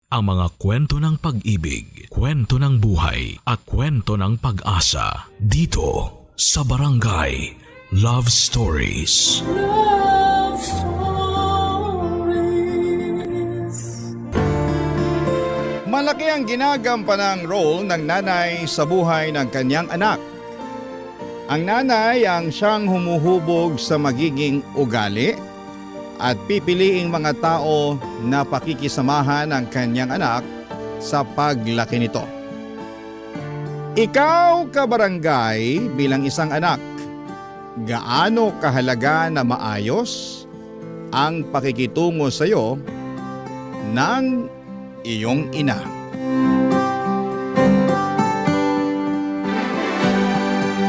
Ang mga kwento ng pag-ibig, kwento ng buhay at kwento ng pag-asa dito sa Barangay Love Stories. Love Stories. Malaki ang ginagampanang role ng nanay sa buhay ng kanyang anak. Ang nanay ang siyang humuhubog sa magiging ugali at pipiliing mga tao na pakikisamahan ang kanyang anak sa paglaki nito. Ikaw, kabarangay, bilang isang anak, gaano kahalaga na maayos ang pakikitungo sa iyo ng iyong ina?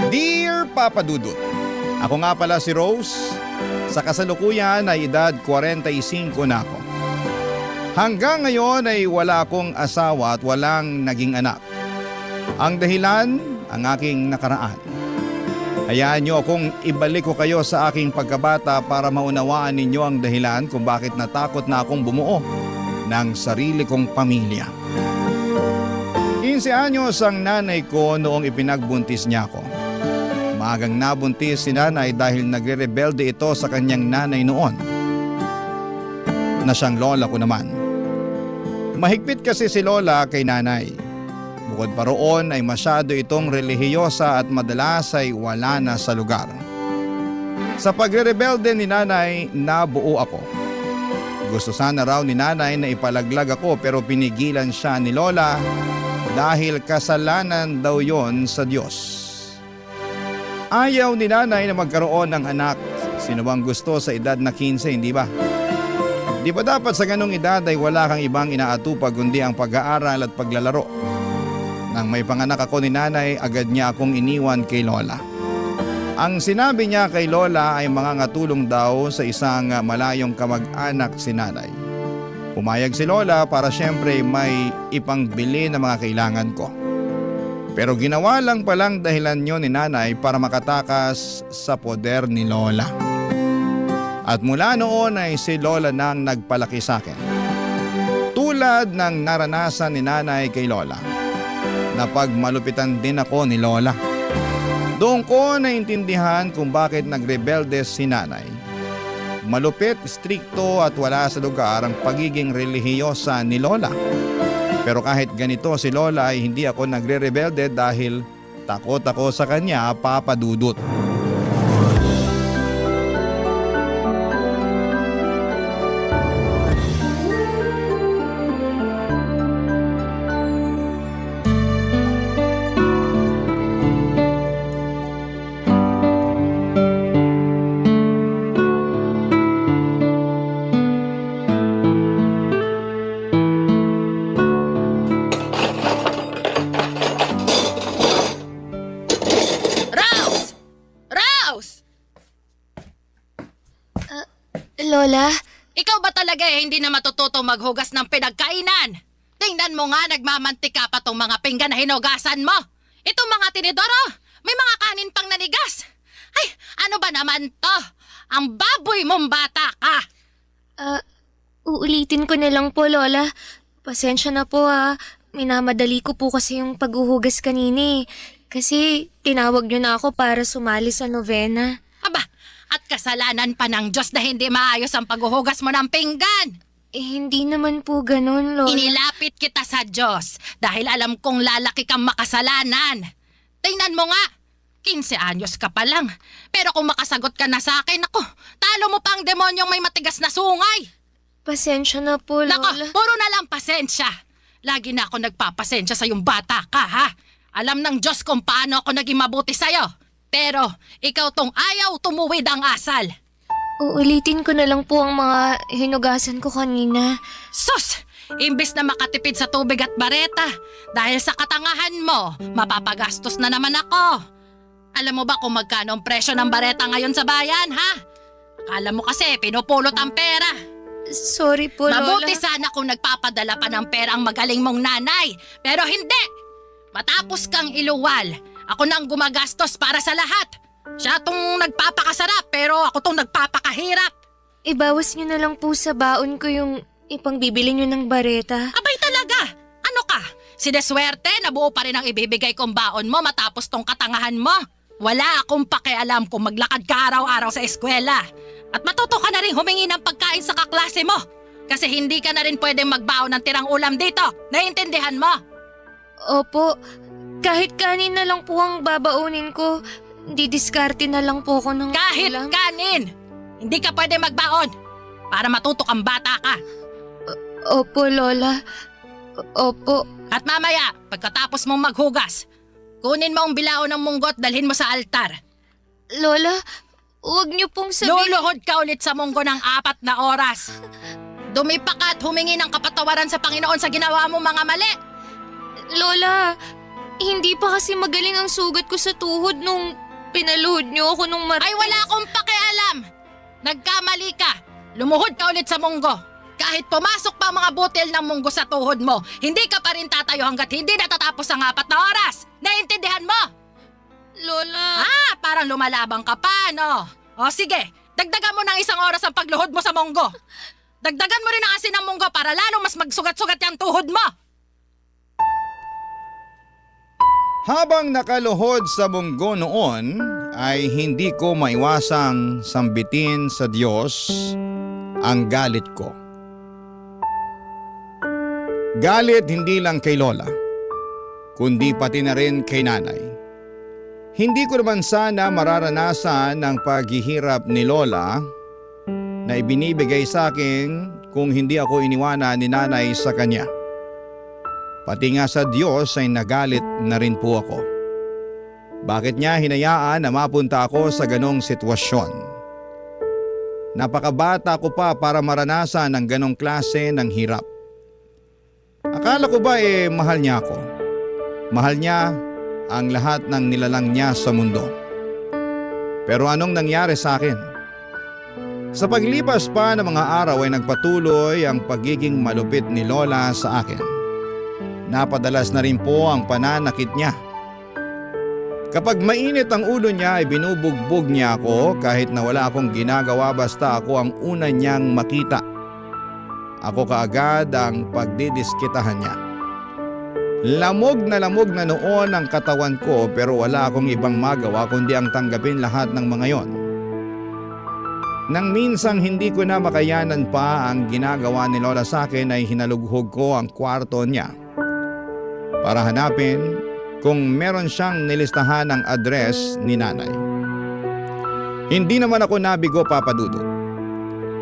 Dear Papa Dudut, ako nga pala si Rose. Sa kasalukuyan ay edad 45 na ako. Hanggang ngayon ay wala akong asawa at walang naging anak. Ang dahilan, ang aking nakaraan. Hayaan niyo akong ibalik ko kayo sa aking pagkabata para maunawaan ninyo ang dahilan kung bakit natakot na akong bumuo ng sarili kong pamilya. 15 anyos ang nanay ko noong ipinagbuntis niya ako. Maagang nabuntis si nanay dahil nagre-rebelde ito sa kanyang nanay noon, na siyang lola ko naman. Mahigpit kasi si lola kay nanay. Bukod pa roon ay masyado itong relihiyosa at madalas ay wala na sa lugar. Sa pagre-rebelde ni nanay, nabuo ako. Gusto sana raw ni nanay na ipalaglag ako pero pinigilan siya ni lola dahil kasalanan daw yon sa Diyos. Ayaw ni nanay na magkaroon ng anak. Sino bang gusto sa edad na 15, hindi ba? Di ba dapat sa ganong edad ay wala kang ibang inaatupag kundi ang pag-aaral at paglalaro? Nang may panganak ako ni nanay, agad niya akong iniwan kay lola. Ang sinabi niya kay lola ay mangangatulong daw sa isang malayong kamag-anak si nanay. Pumayag si lola para syempre may ipangbili na mga kailangan ko. Pero ginawa lang palang dahilan yun ni nanay para makatakas sa poder ni lola. At mula noon ay si lola nang nagpalaki sa akin. Tulad ng naranasan ni nanay kay lola, na pagmalupitan din ako ni lola. Doon ko naintindihan kung bakit nagrebelde si nanay. Malupit, strikto at wala sa lugar ang pagiging relihiyosa ni lola. Pero kahit ganito si lola ay hindi ako nagre-rebelde dahil takot ako sa kanya, Papa Dudut. Lola? Ikaw ba talaga hindi na matututo maghugas ng pinagkainan? Tingnan mo nga, nagmamantika pa tong mga pinggan na hinugasan mo. Itong mga tinidoro, may mga kanin pang nanigas. Ay, ano ba naman to? Ang baboy mong bata ka. Uulitin ko na lang po, Lola. Pasensya na po Minamadali ko po kasi yung paghuhugas kanina eh. Kasi tinawag niyo na ako para sumali sa novena. Aba, at kasalanan pa ng Diyos na hindi maayos ang paghuhugas mo ng pinggan. Hindi naman po ganun, Lola. Inilapit kita sa Diyos dahil alam kong lalaki kang makasalanan. Tingnan mo nga, 15 anyos ka pa lang. Pero kung makasagot ka na sa akin, ako, talo mo pa ang demonyong may matigas na sungay. Pasensya na po, Lola. Nako, puro na lang pasensya. Lagi na ako nagpapasensya sa yung bata ka, ha? Alam ng Diyos kung paano ako naging mabuti sa'yo. Pero ikaw tong ayaw tumuwid ang asal. Uulitin ko na lang po ang mga hinugasan ko kanina. Sus! Imbes na makatipid sa tubig at bareta, dahil sa katangahan mo, mapapagastos na naman ako. Alam mo ba kung magkano ang presyo ng bareta ngayon sa bayan, ha? Akala mo kasi pinupulot ang pera. Sorry po, Lola. Mabuti sana kung nagpapadala pa ng pera ang magaling mong nanay. Pero hindi! Matapos kang iluwal, ako nang gumagastos para sa lahat. Siya tong nagpapakasarap pero ako tong nagpapakahirap. Ibawas niyo na lang po sa baon ko yung ipangbibili niyo ng bareta. Abay talaga! Sineswerte na buo pa rin ang ibibigay kong baon mo matapos tong katangahan mo. Wala akong pakialam kung maglakad ka araw-araw sa eskwela. At matuto ka na rin humingi ng pagkain sa kaklase mo. Kasi hindi ka na rin pwedeng magbaon ng tirang ulam dito. Naiintindihan mo? Opo, kahit kanin na lang po ang babaunin ko. Didiskarte na lang po ako ng Kahit ulam. kanin! Hindi ka pwede magbaon para matuto kang bata ka. Opo, Lola. Opo. At mamaya, pagkatapos mong maghugas, kunin mo ang bilao ng munggot dalhin mo sa altar. Lola, huwag niyo pong sabihin... Luluhod ka ulit sa munggo ng 4 na oras. Dumipa ka at humingi ng kapatawaran sa Panginoon sa ginawa mo mga mali. Lola, hindi pa kasi magaling ang sugat ko sa tuhod nung pinaluhod niyo ako nung Ay wala akong pakialam. Nagkamali ka. Lumuhod ka ulit sa munggo. Kahit pumasok pa ang mga butil ng munggo sa tuhod mo, hindi ka pa rin tatayo hanggat hindi natatapos ang 4 na oras. Naiintindihan mo? Lola... Parang lumalabang ka pa, no? O sige, dagdagan mo ng 1 oras ang pagluhod mo sa munggo. Dagdagan mo rin ang asin ng munggo para lalong mas magsugat-sugat yung tuhod mo. Habang nakaluhod sa munggo noon, ay hindi ko maiwasang sambitin sa Diyos ang galit ko. Galit hindi lang kay Lola, kundi pati na rin kay Nanay. Hindi ko naman sana mararanasan ang paghihirap ni Lola na ibinibigay sa akin kung hindi ako iniwanan ni Nanay sa kanya. Pati nga sa Diyos ay nagalit na rin po ako. Bakit niya hinayaan na mapunta ako sa ganong sitwasyon? Napakabata ko pa para maranasan ang ganong klase ng hirap. Akala ko ba mahal niya ako? Mahal niya ang lahat ng nilalang niya sa mundo. Pero anong nangyari sa akin? Sa paglipas pa ng mga araw ay nagpatuloy ang pagiging malupit ni Lola sa akin. Napadalas na rin po ang pananakit niya. Kapag mainit ang ulo niya ay binubugbog niya ako kahit na wala akong ginagawa basta ako ang una niyang makita. Ako kaagad ang pagdidiskitahan niya. Lamog na noon ang katawan ko pero wala akong ibang magawa kundi ang tanggapin lahat ng mga yon. Nang minsang hindi ko na makayanan pa ang ginagawa ni Lola sa akin ay hinalughog ko ang kwarto niya para hanapin kung meron siyang nilistahan ng address ni Nanay. Hindi naman ako nabigo, Papa Dudut.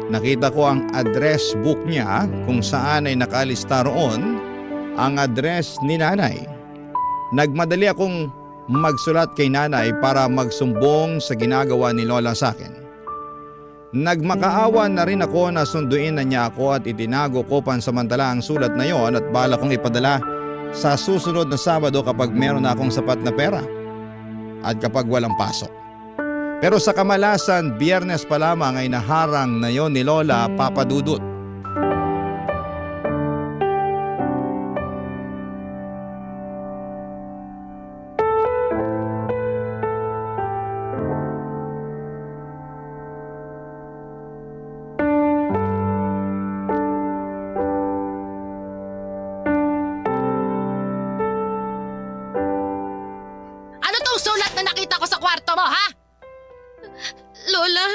Nakita ko ang address book niya kung saan ay nakalista roon ang address ni Nanay. Nagmadali akong magsulat kay Nanay para magsumbong sa ginagawa ni Lola sa akin. Nagmakaawa na rin ako na sunduin na niya ako at itinago ko pansamantala ang sulat na yon at bala kong ipadala sa susunod na Sabado kapag meron na akong sapat na pera at kapag walang pasok. Pero sa kamalasan, Biyernes pa lamang ay naharang na yon ni Lola, Papa Dudut. Ano tong sulat na nakita ko sa kwarto mo, ha? Lola,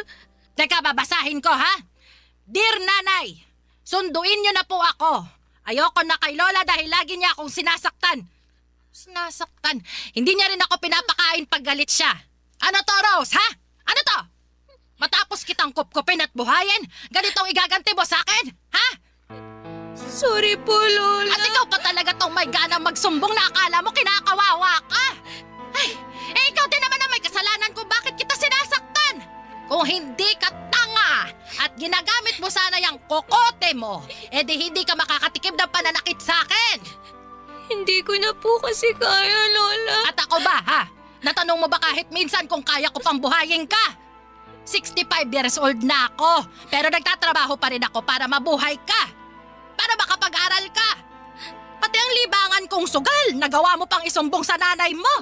Teka, babasahin ko, ha? Dear Nanay, sunduin niyo na po ako. Ayoko na kay Lola dahil lagi niya akong sinasaktan. Sinasaktan? Hindi niya rin ako pinapakain pag galit siya. Ano to, Rose, ha? Ano to? Matapos kitang kupkupin at buhayin, ganitong igaganti mo sa akin, ha? sorry po, Lola. At ikaw pa talaga tong may ganang magsumbong na akala mo kinakawawa ka. Ay, ikaw din naman ang may kasalanan kung bakit kita sinasaktan. Kung hindi ka tanga at ginagamit mo sana yung kokote mo, edi hindi ka makakatikim ng pananakit sa akin. Hindi ko na po kasi kaya, Lola. At ako ba, ha? Natanong mo ba kahit minsan kung kaya ko pang buhayin ka? 65 years old na ako, pero nagtatrabaho pa rin ako para mabuhay ka. Para makapag-aral ka. Pati ang libangan kong sugal, nagawa mo pang isumbong sa nanay mo.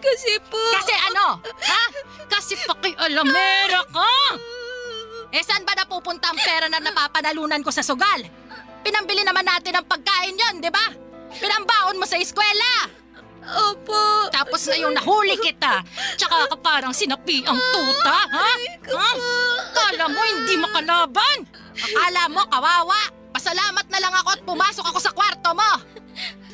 Kasi po... Kasi ano? Ha? Kasi pakialamera ka. Saan ba napupunta ang pera na napapanalunan ko sa sugal? Pinambili naman natin ang pagkain yon, di ba? sa eskwela. Opo. Tapos ngayong nahuli kita, tsaka ka parang sinapi ang tuta, ha? Ha? Akala mo hindi makalaban? Akala mo kawawa? Pasalamat na lang ako at pumasok ako sa kwarto mo.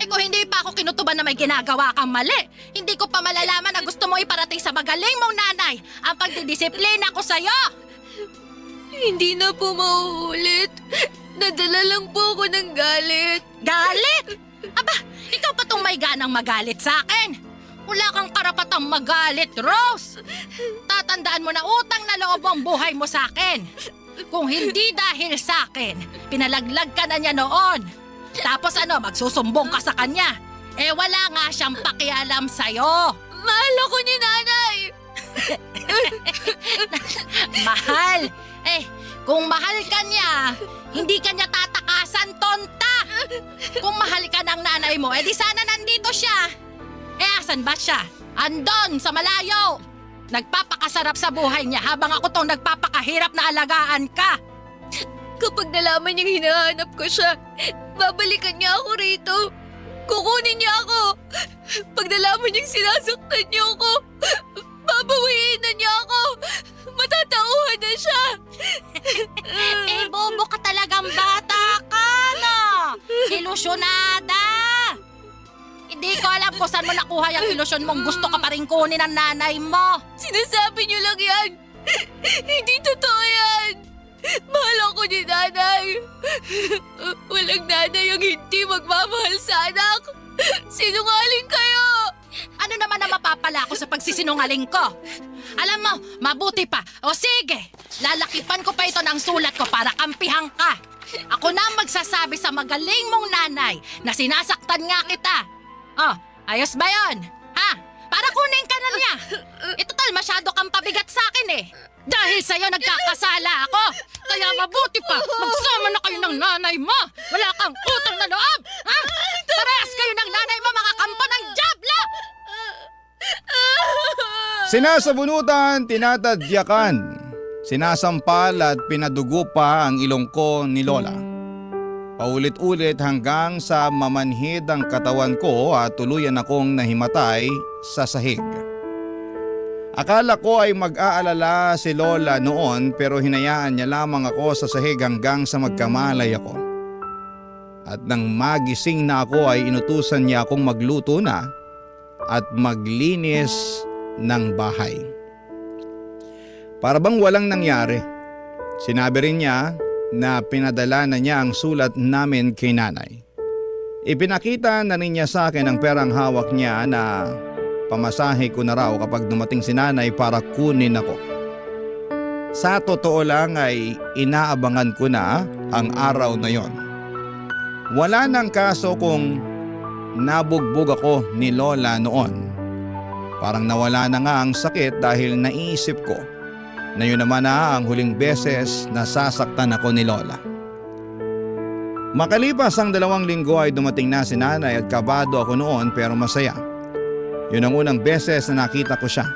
Kung hindi pa ako kinutuban na may ginagawa kang mali, hindi ko pa malalaman na gusto mo iparating sa magaling mong nanay ang pagdidisiplina ko sa'yo. Hindi na po mauulit. Nadala lang po ako ng galit. Galit? Aba, ikaw pa tong may ganang magalit sa akin. Wala kang karapatang magalit, Rose. Tatandaan mo na utang na loob ang buhay mo sa akin. Kung hindi dahil sa akin, pinalaglag ka na niya noon. Tapos magsusumbong ka sa kanya. Wala nga siyang pakialam sa'yo. Mahal ako ni nanay. Mahal? Kung mahal ka niya, hindi ka niya tatakasan, tonta. Kung mahal ka ng nanay mo, di sana nandito siya. Asan ba siya? Andon, sa malayo. Nagpapakasarap sa buhay niya habang ako tong nagpapakahirap na alagaan ka. Kapag nalaman niyang hinahanap ko siya, babalikan niya ako rito. Kukunin niya ako. Pag nalaman niyang sinasaktan niyo ako, babawiin na niya ako. Matatauhan na siya. Bobo ka talagang bata ka, no? Ilusyonada. Hindi ko alam kung saan mo nakuha yung ilusyon mong gusto ka pa rin kunin ng nanay mo. Sinasabi niyo lang yan. Hindi totoo yan. Mahal ako ni nanay. Walang nanay ang hindi magmamahal sa anak. Sinungaling kayo. Ano naman ang mapapala ko sa pagsisinungaling ko? Alam mo, mabuti pa. O sige, lalakipan ko pa ito ng sulat ko para kampihan ka. Ako na ang magsasabi sa magaling mong nanay na sinasaktan nga kita. Ayos ba yon? Ha? Para kunin ka na niya. Total, masyado kang pabigat sa akin eh. Dahil sa'yo nagkakasala ako. Kaya mabuti pa, magsama na kayo ng nanay mo. Wala kang utang na loob. Ha? Parehas kayo ng nanay mo, mga kampo ng Diablo. Sinasabunutan, tinatadyakan, sinasampal at pinadugo pa ang ilong ko ni Lola. Paulit-ulit hanggang sa mamanhid ang katawan ko at tuluyan akong nahimatay sa sahig. Akala ko ay mag-aalala si Lola noon pero hinayaan niya lamang ako sa sahig hanggang sa magkamalay ako. At nang magising na ako ay inutusan niya akong magluto na at maglinis ng bahay. Para bang walang nangyari. Sinabi rin niya na pinadala na niya ang sulat namin kay nanay. Ipinakita na rin niya sa akin ang perang hawak niya na pamasahe ko na raw kapag dumating si nanay para kunin ako. Sa totoo lang ay inaabangan ko na ang araw na yon. Wala nang kaso kung nabugbog ako ni Lola noon. Parang nawala na nga ang sakit dahil naisip ko na yun naman na ang huling beses na sasaktan ako ni Lola. Makalipas ang 2 linggo ay dumating na si nanay at kabado ako noon pero masaya. Yun ang unang beses na nakita ko siya.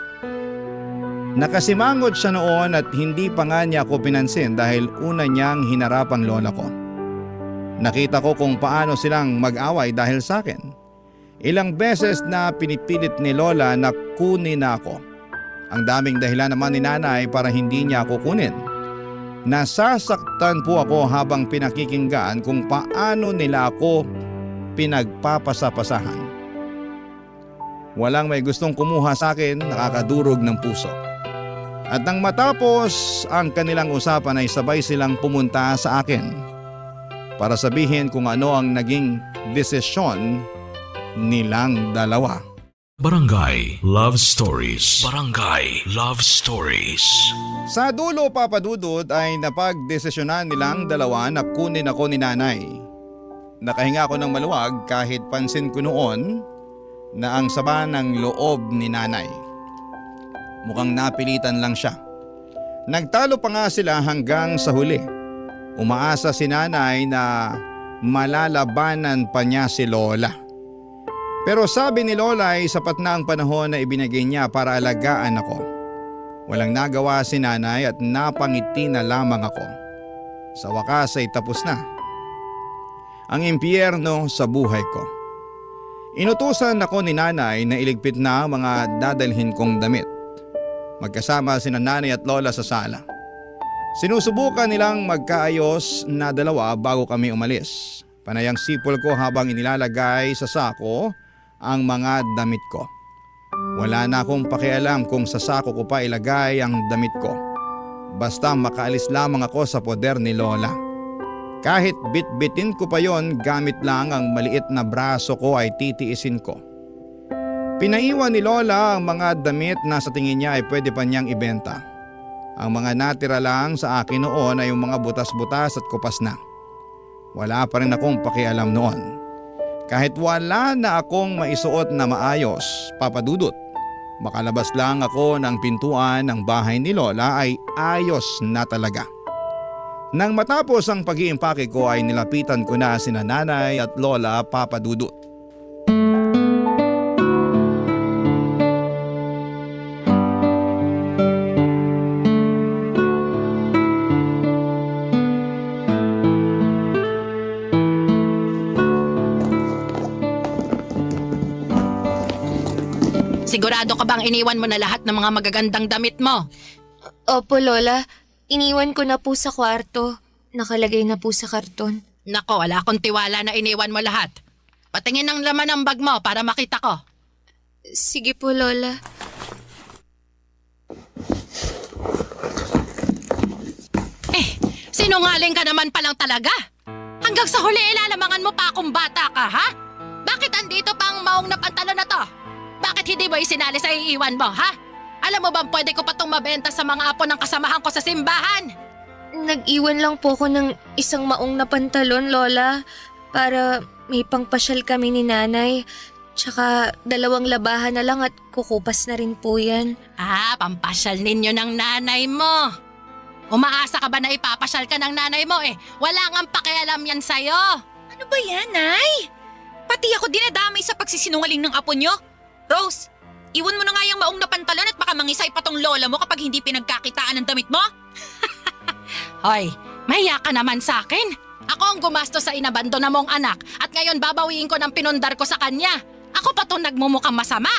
Nakasimangot siya noon at hindi pa nga niya ako pinansin dahil una niyang hinarap ang lola ko. Nakita ko kung paano silang mag-away dahil sa akin. Ilang beses na pinipilit ni Lola na kunin ako. Ang daming dahilan naman ni nanay para hindi niya ako kunin. Nasasaktan po ako habang pinakikinggan kung paano nila ako pinagpapasapasahan. Walang may gustong kumuha sa akin, nakakadurog ng puso. At nang matapos ang kanilang usapan ay sabay silang pumunta sa akin para sabihin kung ano ang naging desisyon nilang dalawa. Barangay Love Stories. Barangay Love Stories. Sa dulo, Papa Dudut, ay napagdesisyonan nilang dalawa na kunin ako ni nanay. Nakahinga ako ng maluwag kahit pansin ko noon na ang sama ng loob ni nanay. Mukhang napilitan lang siya. Nagtalo pa nga sila hanggang sa huli. Umaasa si nanay na malalabanan pa niya si Lola. Pero sabi ni Lola ay sapat na ang panahon na ibinigay niya para alagaan ako. Walang nagawa si nanay at napangiti na lamang ako. Sa wakas ay tapos na ang impyerno sa buhay ko. Inutusan ako ni nanay na iligpit na ang mga dadalhin kong damit. Magkasama sina nanay at lola sa sala. Sinusubukan nilang magkaayos na dalawa bago kami umalis. Panay ang sipol ko habang inilalagay sa sako ang mga damit ko. Wala na akong pakialam kung sa sako ko pa ilagay ang damit ko. Basta makaalis lamang ako sa poder ni lola. Kahit bitbitin ko pa yon gamit lang ang maliit na braso ko ay titiisin ko. Pinaiwan ni lola ang mga damit na sa tingin niya ay pwede pa niyang ibenta. Ang mga natira lang sa akin noon ay yung mga butas-butas at kupas na. Wala pa rin akong pakialam noon. Kahit wala na akong maisuot na maayos, Papa Dudut, makalabas lang ako ng pintuan ng bahay ni lola ay ayos na talaga. Nang matapos ang pag-iimpake ko ay nilapitan ko na sina nanay at lola, Papa Dudut. Sigurado ka bang iniwan mo na lahat ng mga magagandang damit mo? Opo, Lola. Iniwan ko na po sa kwarto. Nakalagay na po sa karton. Nako, wala akong tiwala na iniwan mo lahat. Patingin ang laman ng bag mo para makita ko. Sige po, Lola. Sinungaling ka naman palang talaga. Hanggang sa huli ilalamangan mo pa akong bata ka, ha? Bakit andito pa ang maong na pantalon na to? Bakit hindi mo isinali sa iiwan mo, ha? Alam mo bang pwede ko pa itong mabenta sa mga apo ng kasamahan ko sa simbahan? Nag-iwan lang po ako ng isang maong na pantalon, Lola. Para may pangpasyal kami ni nanay. Tsaka 2 labahan na lang at kukupas na rin po yan. Pampasyal ninyo ng nanay mo. Umaasa ka ba na ipapasyal ka ng nanay mo eh? Wala ngang pakialam yan sa'yo. Ano ba yan, Nay? Pati ako dinadamay sa pagsisinungaling ng apo nyo. Rose, iwan mo na nga yung maong na pantalon at baka mangisay pa tong lola mo kapag hindi pinagkakitaan ng damit mo. Hoy, mahiya ka naman sa akin. Ako ang gumastos sa inabando na mong anak at ngayon babawiin ko ng pinundar ko sa kanya. Ako pa itong nagmumukhang masama.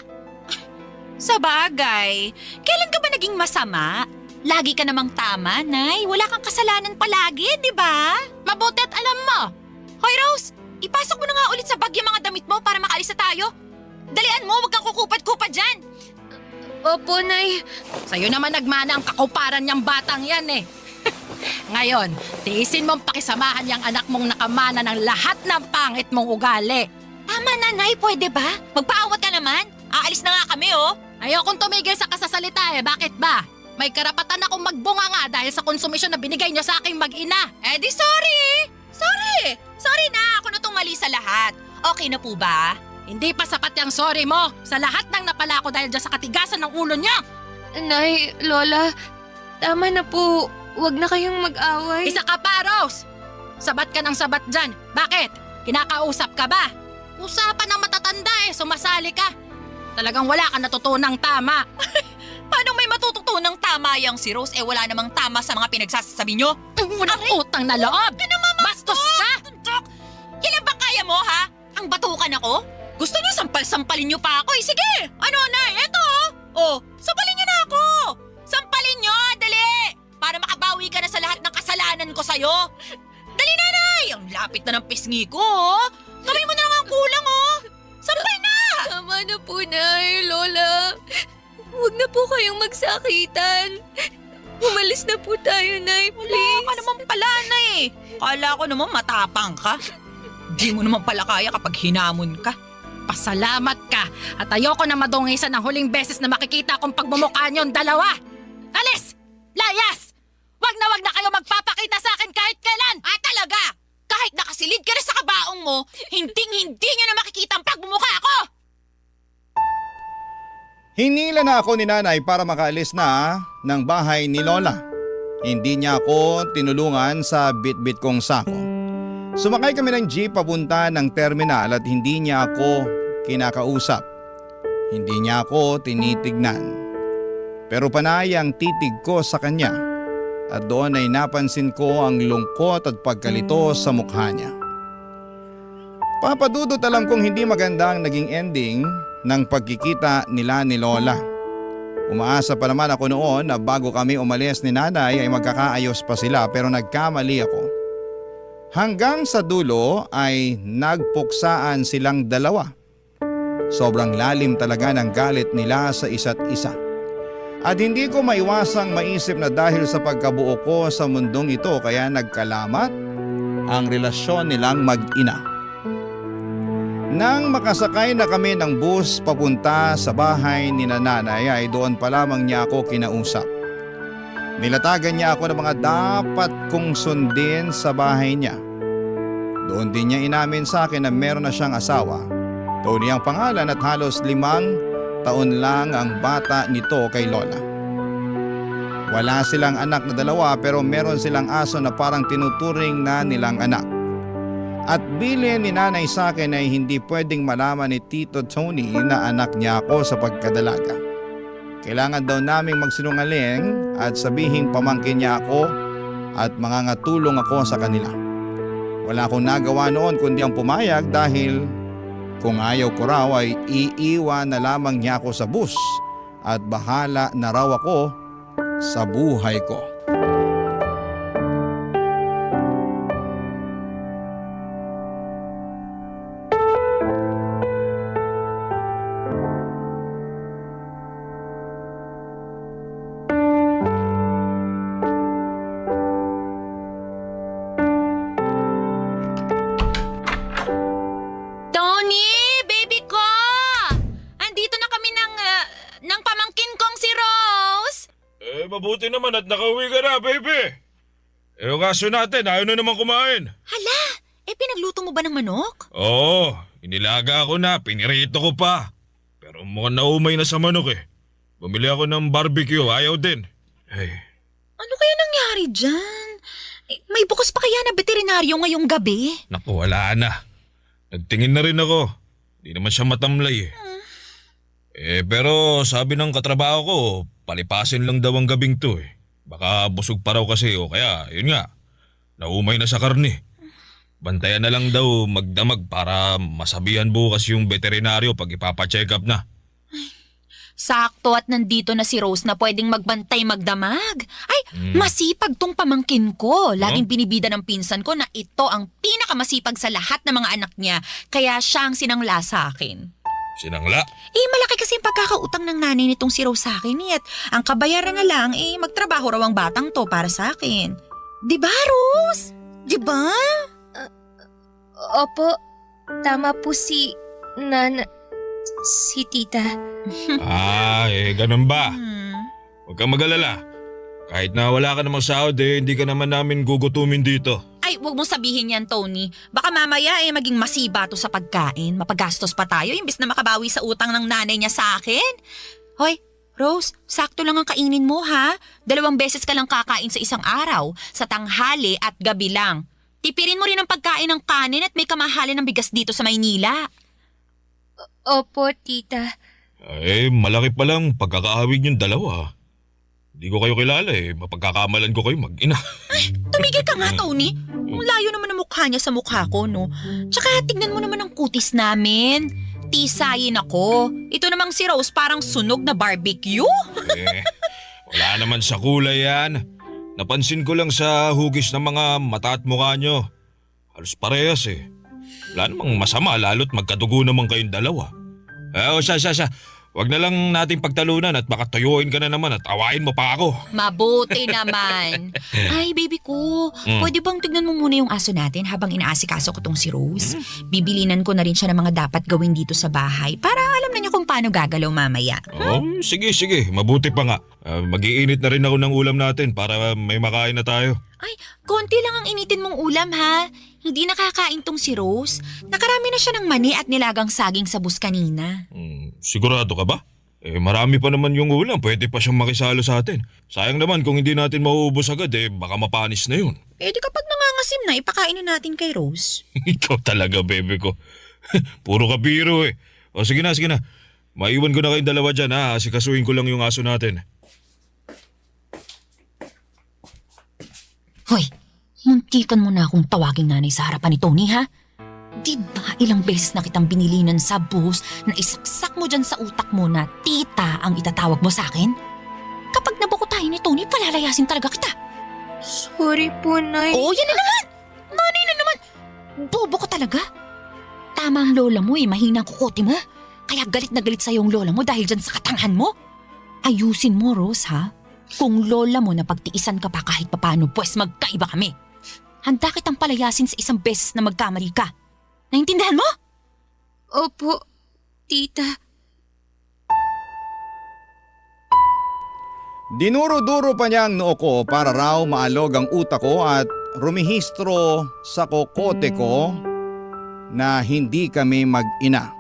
Sa bagay, kailan ka ba naging masama? Lagi ka namang tama, Nay. Wala kang kasalanan palagi, di ba? Mabuti at alam mo. Hoy, Rose, ipasok mo na nga ulit sa bag yung mga damit mo para makaalis na tayo. Dalian mo, wag kang kukupad-kupad dyan. Opo, Nay. Sa'yo naman nagmana ang kakuparan niyang batang yan eh. Ngayon, tiisin mong pakisamahan yung anak mong nakamana ng lahat ng pangit mong ugali. Tama na, Nay. Pwede ba? Magpaawat ka naman. Aalis na nga kami, oh. Ayokong tumigil sa kasasalita eh. Bakit ba? May karapatan akong magbunga nga dahil sa konsumisyon na binigay niyo sa aking mag-ina. Di sorry. Sorry na. Ako na tong mali sa lahat. Okay na po ba? Hindi pa sapat yung sorry mo sa lahat ng napala ko dahil dyan sa katigasan ng ulo niya. Nay, Lola, tama na po. Huwag na kayong mag-away. Isa ka pa, Rose! Sabat ka ng sabat dyan. Bakit? Kinakausap ka ba? Usapan ng matatanda eh, sumasali ka. Talagang wala ka natutunang tama. Paano may matututunang tama yang si Rose? Wala namang tama sa mga pinagsasabi nyo. Walang utang na loob. Bastos ka! Kailan ba kaya mo, ha? Ang batukan ako? Gusto niyo sampal-sampalin niyo pa ako? Sige! Ano, Nay? Eto, oh! Sampalin niyo na ako! Sampalin niyo! Dali! Para makabawi ka na sa lahat ng kasalanan ko sa'yo. Dali na, Nay! Ang lapit na ng pisngi ko, oh! Kamay mo na lang ang kulang, oh! Sampal na! Tama na po, Nay, Lola. Huwag na po kayong magsakitan. Umalis na po tayo, Nay, please. Wala ka naman pala, Nay. Kala ko naman matapang ka. Di mo naman pala kaya kapag hinamon ka. Pasalamat ka at ayoko na madungisan ng huling beses na makikita akong pagmumukha niyong dalawa. Alis! Layas! Wag na kayo magpapakita sa akin kahit kailan! Talaga? Kahit nakasilid ka na sa kabaong mo, hinding-hindi niyo na makikita ang pagmumukha ko! Hinila na ako ni nanay para makaalis na ng bahay ni lola. Hindi niya ako tinulungan sa bit-bit kong sako. Sumakay kami ng jeep papunta ng terminal at hindi niya ako kinakausap. Hindi niya ako tinitignan. Pero panay ang titig ko sa kanya at doon ay napansin ko ang lungkot at pagkalito sa mukha niya. Papa Dudut, alam kong hindi maganda ang naging ending ng pagkikita nila ni Lola. Umaasa pa naman ako noon na bago kami umalis ni Nanay ay magkakaayos pa sila, pero nagkamali ako. Hanggang sa dulo ay nagpuksaan silang dalawa. Sobrang lalim talaga ng galit nila sa isa't isa. At hindi ko maiwasang maisip na dahil sa pagkabuo ko sa mundong ito kaya nagkalamat ang relasyon nilang mag-ina. Nang makasakay na kami ng bus papunta sa bahay ni Nanay ay doon pa lamang niya ako kinausap. Nilatagan niya ako ng mga dapat kong sundin sa bahay niya. Doon din niya inamin sa akin na meron na siyang asawa. Tony ang pangalan at halos 5 taon lang ang bata nito kay Lola. Wala silang anak na dalawa pero meron silang aso na parang tinuturing na nilang anak. At bilin ni Nanay sa akin ay hindi pwedeng malaman ni Tito Tony na anak niya ako sa pagkadalaga. Kailangan daw naming magsinungaling at sabihing pamangkin niya ako at mangangatulong ako sa kanila. Wala akong nagawa noon kundi ang pumayag dahil kung ayaw ko raw ay iiwan na lamang niya ako sa bus at bahala na raw ako sa buhay ko. Tony, baby ko! Andito na kami ng pamangkin kong si Rose. Mabuti naman at nakauwi ka na, baby. Yung kaso natin, ayaw na naman kumain. Hala, pinagluto mo ba ng manok? Oo, inilaga ako na, pinirito ko pa. Pero mukhang naumay na sa manok eh. Bumili ako ng barbecue, ayaw din. Ay, Ano kaya nangyari dyan? May bukas pa kaya na veterinaryo ngayong gabi? naku, wala na. Nagtingin na rin ako. Di naman siya matamlay eh. Pero sabi ng katrabaho ko, palipasin lang daw ang gabing to eh. Baka busog pa raw kasi o kaya, yun nga, naumay na sa karne. Bantayan na lang daw magdamag para masabihan bukas yung veterinaryo pag ipapacheck up na. Sakto at nandito na si Rose na pwedeng magbantay magdamag. Ay, masipag tong pamangkin ko. Laging binibida ng pinsan ko na ito ang pinakamasipag sa lahat ng mga anak niya. Kaya siya ang sinangla sa akin. Sinangla? Malaki kasi yung pagkakautang ng nanay nitong si Rose sa akin at ang kabayaran na lang magtrabaho raw ang batang to para sa akin. Diba, Rose? Diba? Opo, tama po si tita. Ganun ba? Huwag kang mag-alala. Kahit na wala ka namang sahod hindi ka naman namin gugutumin dito. Ay, huwag mong sabihin yan, Tony. Baka mamaya maging masiba to sa pagkain. Mapagastos pa tayo imbis na makabawi sa utang ng nanay niya sa akin. Hoy, Rose, sakto lang ang kainin mo ha. 2 beses ka lang kakain sa isang araw. Sa tanghali at gabi lang. Tipirin mo rin ang pagkain ng kanin at may kamahalan ng bigas dito sa Maynila. Opo, tita. Malaki pa lang pagkakaawig yung dalawa. Hindi ko kayo kilala mapagkakamalan ko kayo mag-ina. Tumigil ka nga, Tony. Ang layo naman ang mukha niya sa mukha ko, no? Tsaka tignan mo naman ang kutis namin. Tisayin ako. Ito namang si Rose parang sunog na barbecue. Wala naman sa kulay yan. Napansin ko lang sa hugis ng mga mata at mukha nyo. Halos parehas Wala namang masama lalo't magkadugo naman kayong dalawa. Siya. Huwag na lang nating pagtalunan at baka tuyuin ka na naman at awain mo pa ako. Mabuti naman. Ay, baby ko, pwede bang tignan mo muna yung aso natin habang inaasikaso ko tong si Rose? Bibilinan ko na rin siya ng mga dapat gawin dito sa bahay para alam na niya kung paano gagalaw mamaya. Sige. Mabuti pa nga. Mag-iinit na rin ako ng ulam natin para may makain na tayo. Ay, konti lang ang initin mong ulam ha. Hindi nakakain tong si Rose. Nakarami na siya ng mani at nilagang saging sa bus kanina. Sigurado ka ba? Marami pa naman yung ulam. Pwede pa siyang makisalo sa atin. Sayang naman kung hindi natin mauubos agad baka mapanis na yun. Di kapag nangangasim na, ipakain na natin kay Rose. Ikaw talaga, bebe ko. Puro ka biro O sige na. Maiwan ko na kayong dalawa dyan ha. Asikasuhin ko lang yung aso natin. Hoy, muntikan mo na akong tawaging nanay sa harapan ni Tony ha? Di ba ilang beses na kitang binilinan sa bus na isaksak mo dyan sa utak mo na tita ang itatawag mo sa akin? Kapag nabuko tayo ni Tony, palalayasin talaga kita. Sorry po, Nay. Oo, yan na naman! Nanay na naman! Bobo ko talaga. Tama ang lola mo mahina ang kukote mo. Kaya galit na galit sa'yo yung lola mo dahil dyan sa katanghan mo. Ayusin mo, Rose, ha? Kung lola mo na pagtiisan ka pa kahit papano, pues magkaiba kami. Handa kitang palayasin sa isang beses na magkamali ka. Naintindihan mo? Opo, tita. Dinuro-duro pa niya ang noo ko para raw maalog ang utak ko at rumihistro sa kokote ko na hindi kami mag-ina,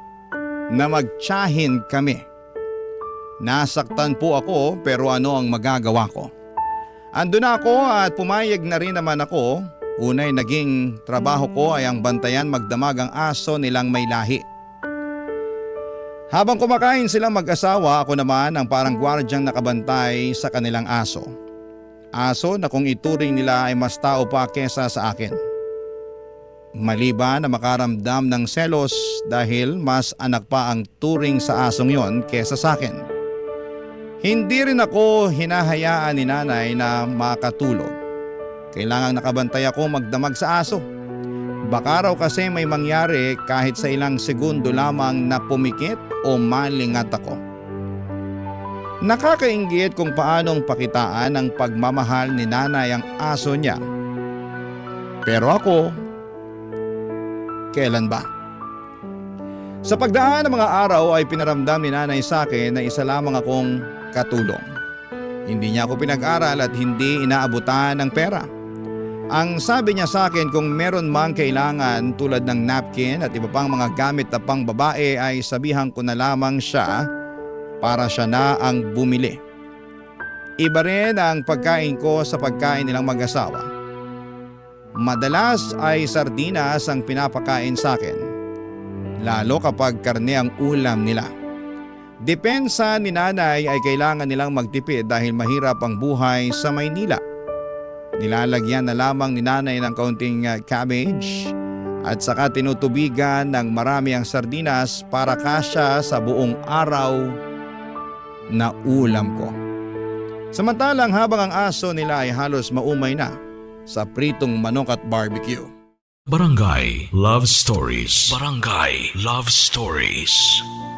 na magtiyahin kami. Nasaktan po ako pero ano ang magagawa ko? Andun na ako at pumayag na rin naman ako. Unay naging trabaho ko ay ang bantayan magdamag ang aso nilang may lahi. Habang kumakain silang mag-asawa, ako naman ang parang gwardyang nakabantay sa kanilang aso. Aso na kung ituring nila ay mas tao pa kesa sa akin. Mali ba na makaramdam ng selos dahil mas anak pa ang turing sa asong yon kesa sa akin? Hindi rin ako hinahayaan ni nanay na makatulog. Kailangang nakabantay ako magdamag sa aso. Baka raw kasi may mangyari kahit sa ilang segundo lamang na pumikit o malingat ako. Nakakainggit kung paanong pakitaan ng pagmamahal ni nanay ang aso niya. Pero ako, kailan ba? Sa pagdaan ng mga araw ay pinaramdam ni nanay sa akin na isa lamang akong katulong. Hindi niya ako pinag-aral at hindi inaabutan ng pera. Ang sabi niya sa akin kung meron mang kailangan tulad ng napkin at iba pang mga gamit na pang babae ay sabihan ko na lamang siya para siya na ang bumili. Iba rin ang pagkain ko sa pagkain nilang mag-asawa. Madalas ay sardinas ang pinapakain sa akin, lalo kapag karne ang ulam nila. Depensa ni nanay ay kailangan nilang magtipid dahil mahirap ang buhay sa Maynila. Nilalagyan na lamang ni nanay ng kaunting cabbage at saka tinutubigan ng marami ang sardinas para kasya sa buong araw na ulam ko. Samantalang habang ang aso nila ay halos maumay na sa pritong manok at barbecue. Barangay Love Stories. Barangay Love Stories.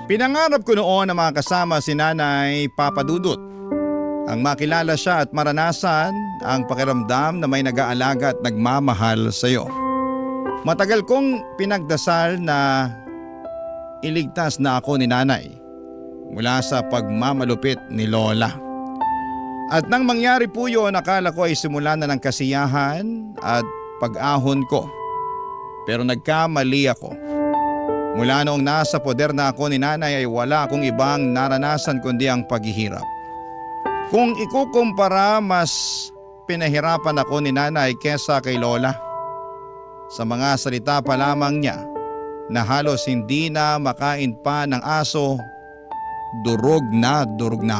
Pinangarap ko noon na makasama si Nanay Papa Dudut. Ang makilala siya at maranasan ang pakiramdam na may nag-aalaga at nagmamahal sa iyo. Matagal kong pinagdasal na iligtas na ako ni nanay mula sa pagmamalupit ni Lola. At nang mangyari po yun, akala ko ay simula na ng kasiyahan at pag-ahon ko. Pero nagkamali ako. Mula noong nasa poder na ako ni nanay ay wala akong ibang naranasan kundi ang paghihirap. Kung ikukumpara, mas pinahirapan ako ni nanay kesa kay Lola. Sa mga salita pa lamang niya na halos hindi na makain pa ng aso, durog na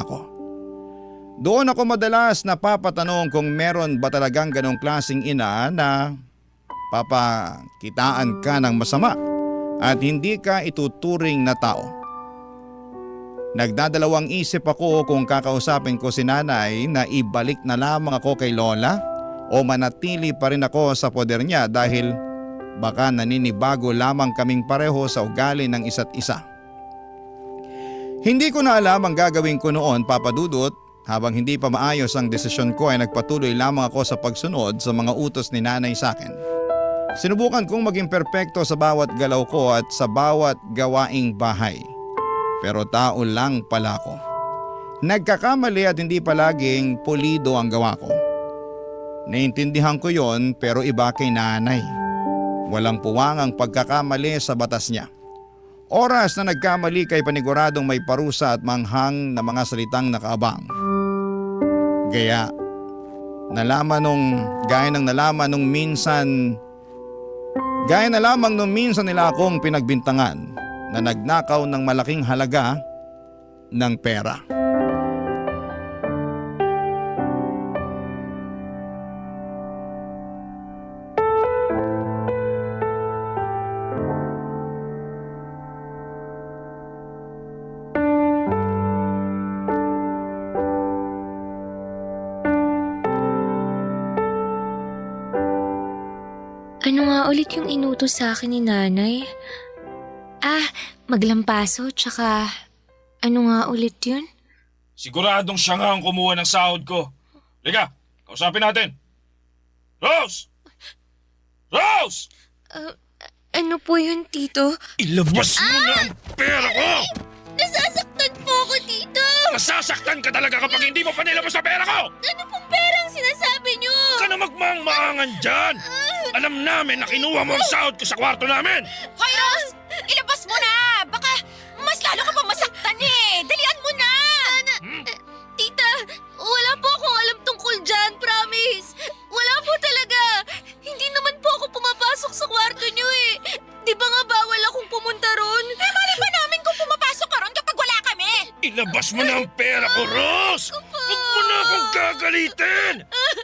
ako. Doon ako madalas napapatanong kung meron ba talagang ganong klaseng ina na papakitaan ka ng masama at hindi ka ituturing na tao. Nagdadalawang isip ako kung kakausapin ko si nanay na ibalik na lamang ako kay Lola o manatili pa rin ako sa poder niya dahil baka naninibago lamang kaming pareho sa ugali ng isa't isa. Hindi ko na alam ang gagawin ko noon, Papa Dudut. Habang hindi pa maayos ang desisyon ko ay nagpatuloy lamang ako sa pagsunod sa mga utos ni nanay sa akin. Sinubukan kong maging perpekto sa bawat galaw ko at sa bawat gawaing bahay. Pero tao lang pala ako. Nagkakamali at hindi palaging pulido ang gawa ko. Naintindihan ko yon pero iba kay nanay. Walang puwang ang pagkakamali sa batas niya. Oras na nagkamali kay paniguradong may parusa at manghang na mga salitang nakaabang. Gaya nalaman nung minsan nila akong pinagbintangan na nagnakaw ng malaking halaga ng pera. nga ulit yung inutos sa akin ni nanay? Maglampaso, tsaka ano nga ulit yun? Siguradong siya nga ang kumuha ng sahod ko. Liga, kausapin natin. Rose! Rose! Ano po yun, Tito? Ilabas mo na ang pera ko! Nasasaktan po ako, Tito! Masasaktan ka talaga kapag hindi mo pa nilabas ang pera ko! Ano pong perang sinasabi niyo? Ka na magmaang-maangan dyan! Alam namin na kinuha mo ang sahod ko sa kwarto namin! Hoy, Rose! Ilabas mo na! Baka mas lalo ka pa masaktan eh! Dalian mo na! Tita, wala po akong alam tungkol dyan, promise. Wala po talaga. Hindi naman po ako pumapasok sa kwarto niyo eh. Di ba nga bawal akong pumunta ron? Mali ba namin kung pumapasok ka ron kapag wala kami? Ilabas mo na ang pera ko, Rose! Huwag mo na akong gagalitin!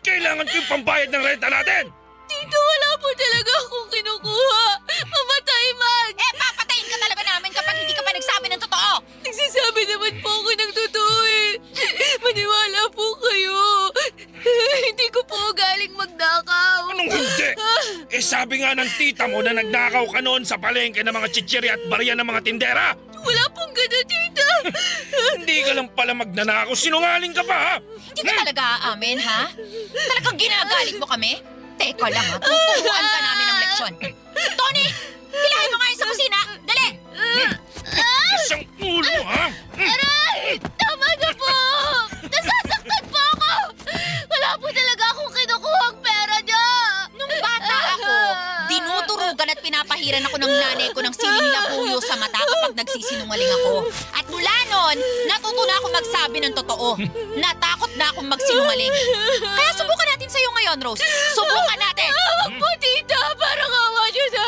Kailangan ko yung pambayad ng renta natin! Tito, wala po talaga akong kinukuha. Mamatay man. Papatayin ka talaga namin kapag hindi ka pa nagsabi ng totoo! Nagsasabi naman po ako ng totoo eh. Maniwala po kayo. Hindi ko po galing magnakaw. Anong hindi? Sabi nga ng tita mo na nagnakaw ka noon sa palengke ng mga chichiri at barya ng mga tindera. Wala pong gano'n, tita. Hindi ka lang pala magnanakaw. Sinungaling ka pa, ha? Hindi ka talaga aamin, ha? Talagang ginagalit mo kami? Teka lang, ha? Tuturuan ka namin ng leksyon. Tony! Hilahin mo nga yun sa kusina! Dali! Isang ulo, ha? Aray! Tama na po! Nasasaktan po ako! Wala po talaga akong kinukuha ang pera niya! Nung bata ako, dinuturugan at pinapahiran ako ng nanay ko ng siling labuyo sa mata kapag nagsisinungaling ako. At mula noon, natuto na ako magsabi ng totoo. Natakot na akong magsinungaling. Kaya subukan natin sa'yo ngayon, Rose. Subukan natin! Huwag po, tita! Parang awa niyo na!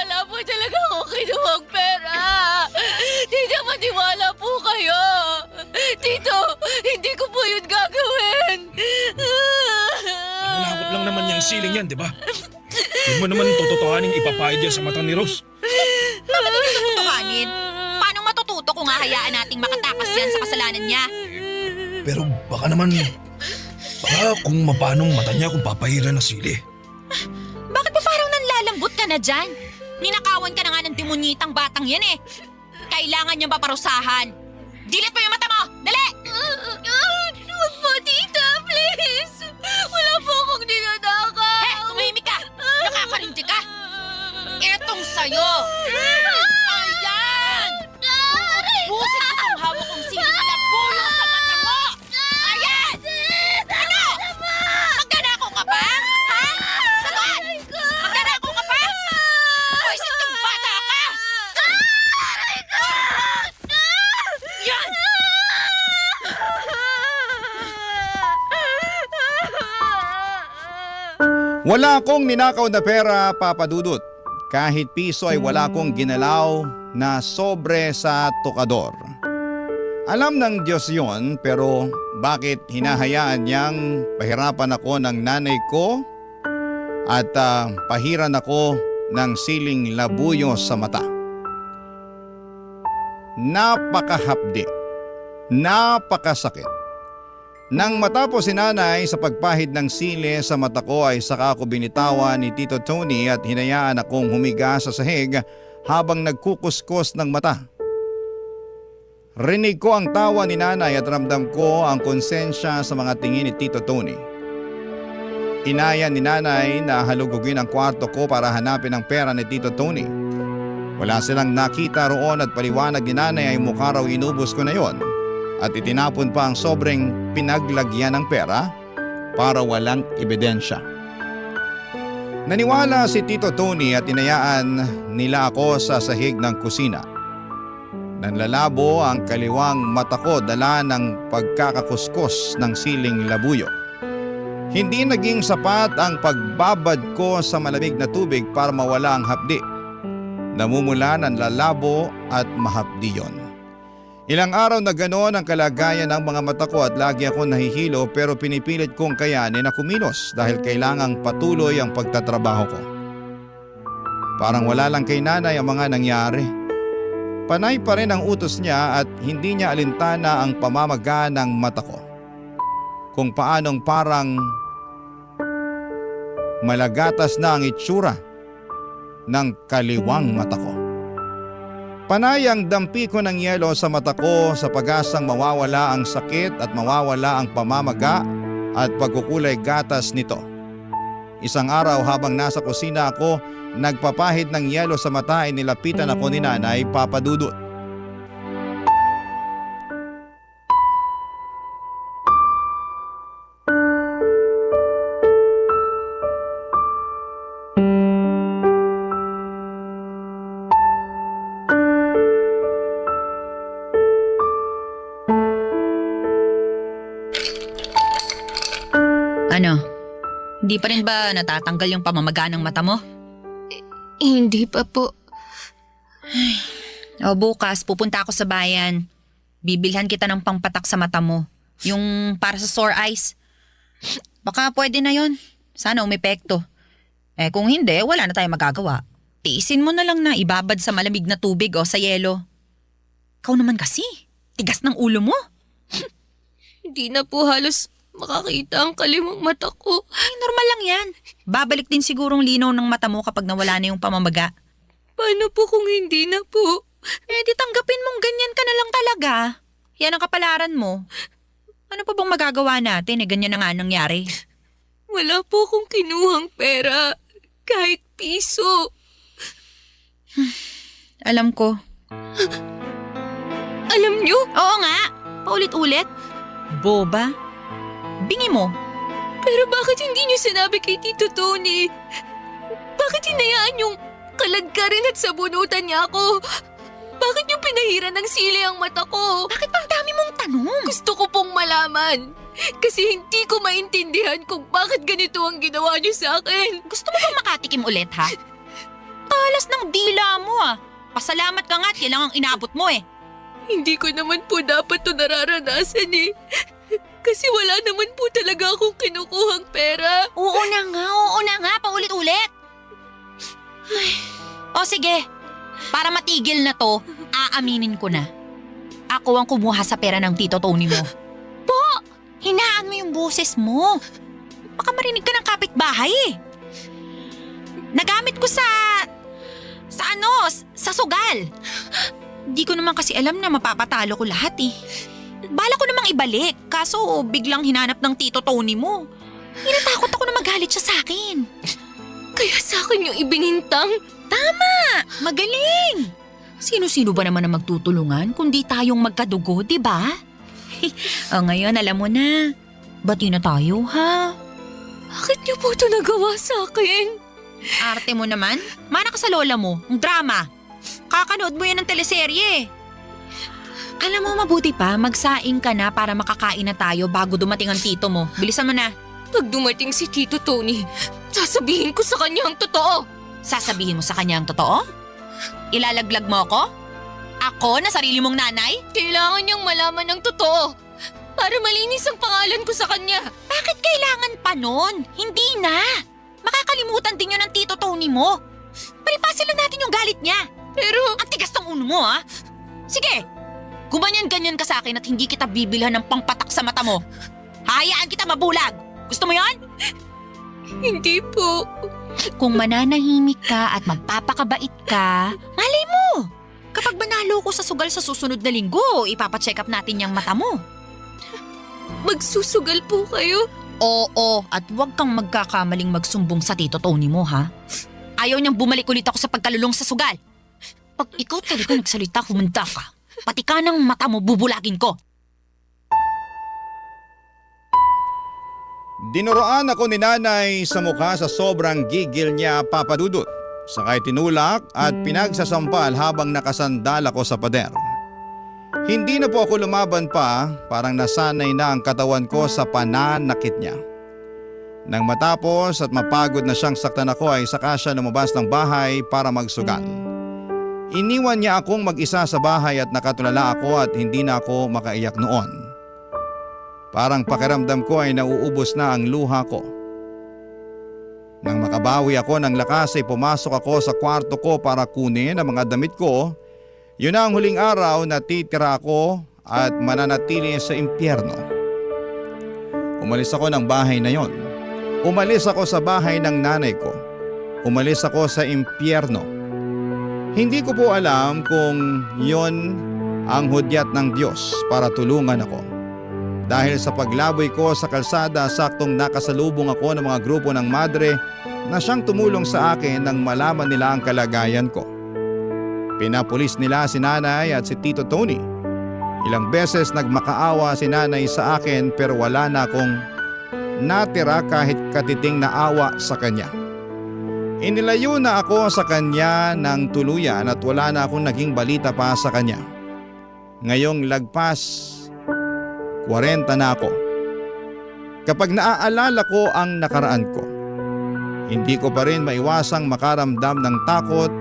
Wala po talaga akong kinuha ang pera! Tita, maniwala po kayo! Tito, hindi ko po yun gagawin! Nalakot lang naman yung siling yan, di ba? Huwag mo naman tototohaning ipapahid yan sa mata ni Rose. Bakit hindi tutuhanin? Paano matututo kung hahayaan nating makatakas yan sa kasalanan niya? Pero baka naman, kung mapanong mata niya kung papahiran ng sili. Bakit ba parang nanlalambot ka na dyan? Ninakawan ka na nga ng demonyitang batang yan eh. Kailangan niyang paparusahan. Dilit mo yung mata mo! Dali! Huwag po, tita! Please! Wala po akong ninanakaw! Tumahimik ka! Nakakarinti ka! Etong sa'yo! Ayan! Busin ko kung hawak kong siling labuyo sa mata mo! Ayan! Ano? Magdanakaw ka pa? Ha? Sagot! Magdanakaw ka pa? Buisit kang bata ka! Yan! Wala akong ninakaw na pera, Papa Dudut. Kahit piso ay wala akong ginalaw na sobre sa tokador. Alam ng Diyos yon, pero bakit hinahayaan niyang pahirapan ako ng nanay ko at pahiran ako ng siling labuyo sa mata? Napakahapdi, napakasakit. Nang matapos si nanay sa pagpahid ng sili sa mata ko ay saka ako binitawan ni Tito Tony at hinayaan akong humiga sa sahig habang nagkukuskus ng mata. Rinig ko ang tawa ni nanay at ramdam ko ang konsensya sa mga tingin ni Tito Tony. Inaya ni nanay na halugugin ang kwarto ko para hanapin ang pera ni Tito Tony. Wala silang nakita roon at paliwanag ni nanay ay mukha raw inubos ko na yon. At itinapon pa ang sobrang pinaglagyan ng pera para walang ebidensya. Naniwala si Tito Tony at inayaan nila ako sa sahig ng kusina. Nanlalabo ang kaliwang mata ko dala ng pagkakakuskus ng siling labuyo. Hindi naging sapat ang pagbabad ko sa malamig na tubig para mawala ang hapdi. Namumula ng lalabo at mahapdi yon. Ilang araw na ganoon ang kalagayan ng mga mata ko at lagi akong nahihilo pero pinipilit kong kayanin na kumilos dahil kailangang patuloy ang pagtatrabaho ko. Parang wala lang kay nanay ang mga nangyari. Panay pa rin ang utos niya at hindi niya alintana ang pamamaga ng mata ko. Kung paanong parang malagatas na ang itsura ng kaliwang mata ko. Panay ang dampi ko ng yelo sa mata ko sa pag-asang mawawala ang sakit at mawawala ang pamamaga at pagkukulay gatas nito. Isang araw habang nasa kusina ako, nagpapahid ng yelo sa mata ay nilapitan ako ni Nanay Papa Dudut. Ano? Hindi pa rin ba natatanggal yung pamamaga ng mata mo? Hindi pa po. O bukas, pupunta ako sa bayan. Bibilhan kita ng pangpatak sa mata mo. Yung para sa sore eyes. Baka pwede na yon. Sana umepekto. Kung hindi, wala na tayong magagawa. Tiisin mo na lang na ibabad sa malamig na tubig o sa yelo. Ikaw naman kasi. Tigas ng ulo mo. Hindi na po halos makakita ang kaliwang mata ko. Ay, normal lang yan. Babalik din sigurong linaw ng mata mo kapag nawala na yung pamamaga. Paano po kung hindi na po? Di tanggapin mong ganyan ka na lang talaga. Yan ang kapalaran mo. Ano pa bang magagawa natin? Ganyan na nga nangyari. Wala po akong kinuhang pera. Kahit piso. Alam ko. Alam niyo? Oo nga. Paulit-ulit. Boba. Bingi mo. Pero bakit hindi niyo sinabi kay Tito Tony? Bakit hinayaan yung kalagkarin at sabunutan niya ako? Bakit niyo pinahiran ng sili ang mata ko? Bakit bang dami mong tanong? Gusto ko pong malaman. Kasi hindi ko maintindihan kung bakit ganito ang ginawa niyo sa akin. Gusto mo bang makatikim ulit, ha? Talas ng dila mo, ah. Pasalamat ka nga at yan lang ang inabot mo, eh. Hindi ko naman po dapat to nararanasan, eh. Kasi wala naman po talaga akong kinukuhang pera. Oo na nga, paulit-ulit. O sige, para matigil na to, aaminin ko na. Ako ang kumuha sa pera ng Tito Tony mo. Po, hinaan mo yung boses mo. Baka marinig ka ng kapitbahay eh. Nagamit ko sa sugal. Di ko naman kasi alam na mapapatalo ko lahat eh. Bala ko namang ibalik, kaso biglang hinanap ng Tito Tony mo. Hinatakot ako na magalit siya sa akin. Kaya sa akin yung ibinintang. Tama! Magaling! Sino-sino ba naman ang magtutulungan kundi tayong magkadugo, di ba? O ngayon, alam mo na. Bati na tayo, ha? Bakit niyo po ito nagawa sa akin? Arte mo naman. Mana ka sa lola mo, ang drama. Kakanood mo yan ng teleserye. Alam mo, mabuti pa, magsaing ka na para makakain na tayo bago dumating ang tito mo. Bilisan mo na. Pag dumating si Tito Tony, sasabihin ko sa kanya ang totoo. Sasabihin mo sa kanya ang totoo? Ilalaglag mo ako? Ako na sarili mong nanay? Kailangan niyang malaman ng totoo para malinis ang pangalan ko sa kanya. Bakit kailangan pa nun? Hindi na. Makakalimutan din yun ng Tito Tony mo. Palipasin lang natin yung galit niya. Pero ang tigas ng ulo mo, ha? Sige, gumanyan-ganyan ka sa akin at hindi kita bibilhan ng pangpatak sa mata mo. Hayaan kita mabulag. Gusto mo yon? hindi po. Kung mananahimik ka at magpapakabait ka, malay mo. Kapag manalo ko sa sugal sa susunod na linggo, ipapacheck up natin yung mata mo. Magsusugal po kayo? Oo, at huwag kang magkakamaling magsumbong sa Tito Tony mo, ha? Ayaw niyang bumalik ulit ako sa pagkalulong sa sugal. Pag ikaw talaga nagsalita, humanda ka. Pati ka ng mata mo, bubulagin ko. Dinuroan ako ni Nanay sa mukha sa sobrang gigil niya, Papa Dudut. Sakay tinulak at pinagsasampal habang nakasandal ako sa pader. Hindi na po ako lumaban pa, parang nasanay na ang katawan ko sa pananakit niya. Nang matapos at mapagod na siyang saktan ako ay saka siya lumabas ng bahay para magsugal. Iniwan niya akong mag-isa sa bahay at nakatulala ako at hindi na ako makaiyak noon. Parang pakiramdam ko ay nauubos na ang luha ko. Nang makabawi ako ng lakas ay pumasok ako sa kwarto ko para kunin ang mga damit ko. Yun na ang huling araw na titira ako at mananatili sa impyerno. Umalis ako ng bahay na yon. Umalis ako sa bahay ng nanay ko. umalis ako sa impyerno. Hindi ko po alam kung yon ang hudyat ng Diyos para tulungan ako. Dahil sa paglaboy ko sa kalsada, saktong nakasalubong ako ng mga grupo ng madre na siyang tumulong sa akin nang malaman nila ang kalagayan ko. Pinapulis nila si nanay at si Tito Tony. Ilang beses nagmakaawa si nanay sa akin pero wala na akong natira kahit katiting na awa sa kanya. Inilayo na ako sa kanya ng tuluyan at wala na akong naging balita pa sa kanya. Ngayong lagpas 40 na ako. Kapag naaalala ko ang nakaraan ko, hindi ko pa rin maiwasang makaramdam ng takot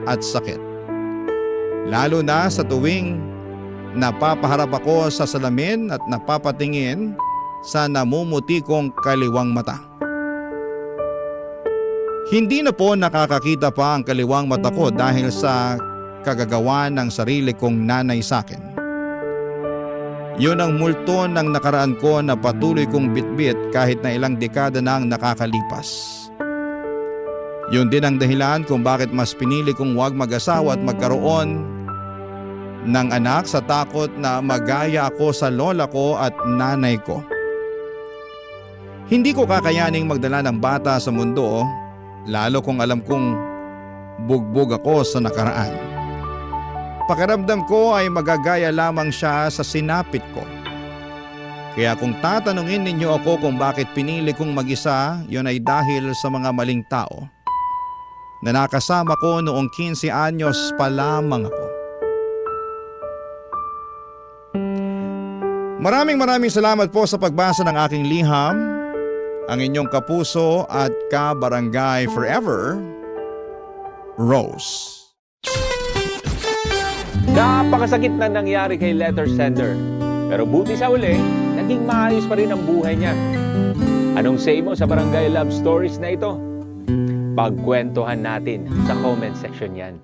at sakit. Lalo na sa tuwing napapaharap ako sa salamin at napapatingin sa namumuti kong kaliwang mata. Hindi na po nakakakita pa ang kaliwang mata ko dahil sa kagagawan ng sarili kong nanay sa akin. Yun ang multo ng nakaraan ko na patuloy kong bitbit kahit na ilang dekada na ang nakakalipas. Yun din ang dahilan kung bakit mas pinili kong huwag mag-asawa at magkaroon ng anak sa takot na magaya ako sa lola ko at nanay ko. Hindi ko kakayaning magdala ng bata sa mundo, lalo kung alam kong bugbog ako sa nakaraan. Pakiramdam ko ay magagaya lamang siya sa sinapit ko. Kaya kung tatanungin ninyo ako kung bakit pinili kong mag-isa, yun ay dahil sa mga maling tao na nakasama ko noong 15 anyos pa lamang ako. Maraming salamat po sa pagbasa ng aking liham. Ang inyong kapuso at kabarangay forever, Rose. Napakasakit na nangyari kay letter sender. Pero buti sa uli, naging maayos pa rin ang buhay niya. Anong say mo sa Barangay Love Stories na ito? Pagkwentuhan natin sa comment section yan.